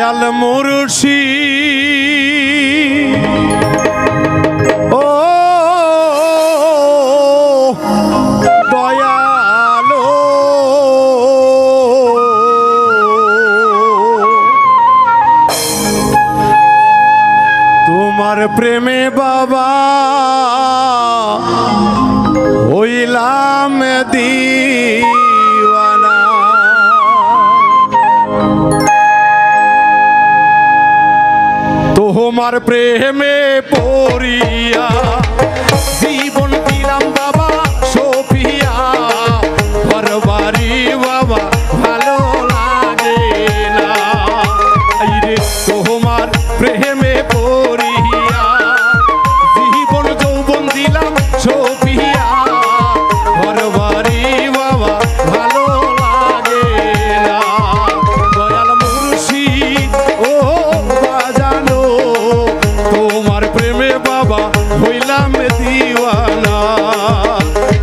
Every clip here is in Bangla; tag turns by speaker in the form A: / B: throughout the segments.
A: দয়াল মুর্শিদ ও দয়ালো তোমার প্রেমে বাবা হইলাম দিওয়ানা তোমার প্রেমে পড়িয়া জীবন দিলাম বাবা সোফিয়া ঘর বাড়ি বাবা ভালো লাগে না রে তোমার প্রেমে পড়িয়া জীবন যৌবন দিলাম সোফিয়া ঘর বাড়ি বাবা ভালো লাগে না দয়াল মুর্শিদ ও বাজানো তোমার প্রেমে বাবা হইলাম দিওয়ানা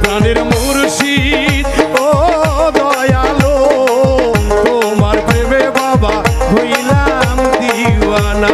A: প্রাণের মুর্শিদ ও দয়ালো তোমার প্রেমে বাবা হইলাম দিওয়ানা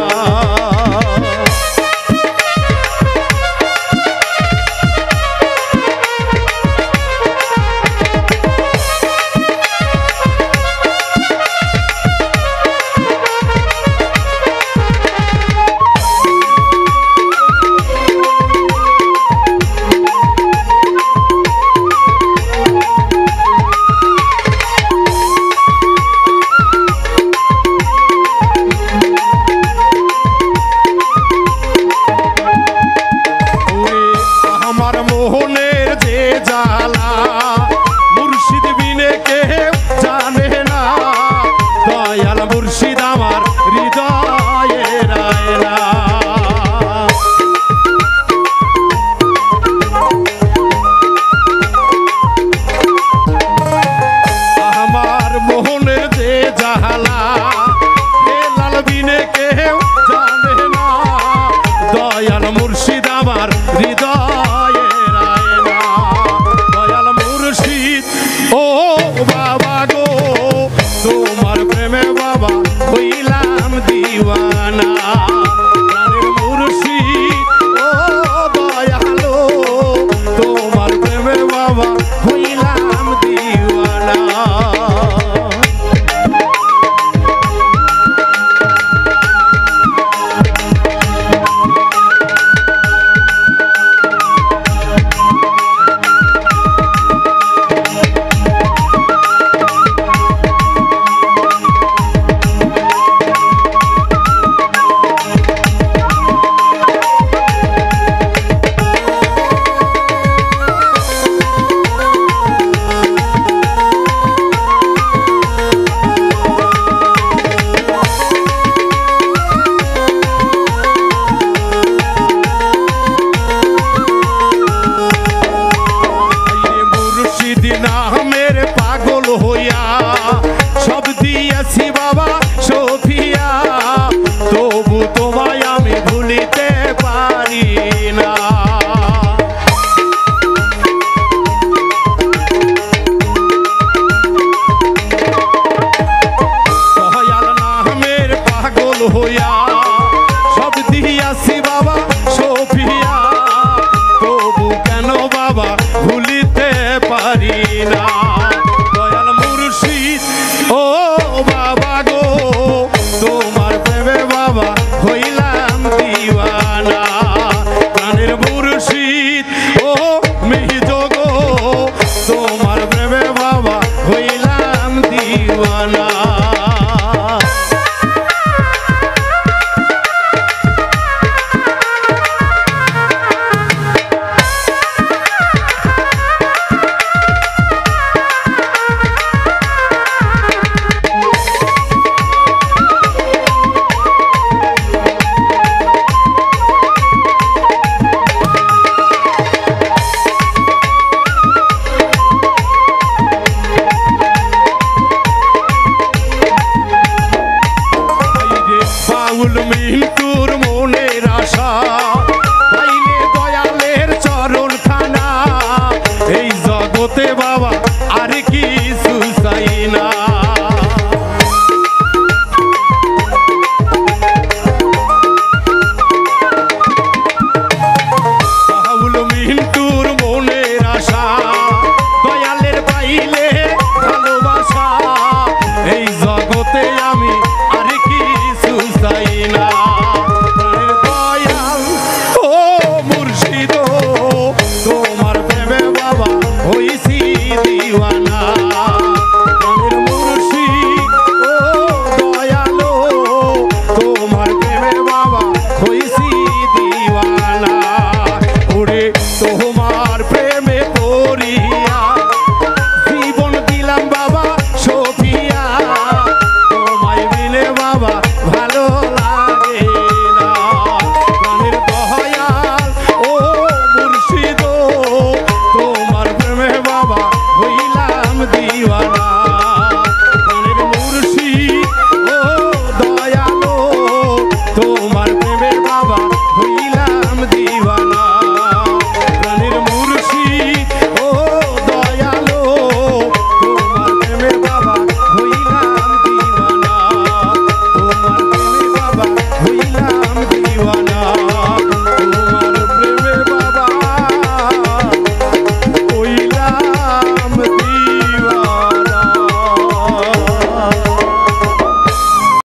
A: মোহনের যে জ্বালা মুর্শিদ বিনে কেউ জানে না দয়াল মুর্শিদ আমার হৃদয়ে রায়না আমার মোহনের যে জ্বালা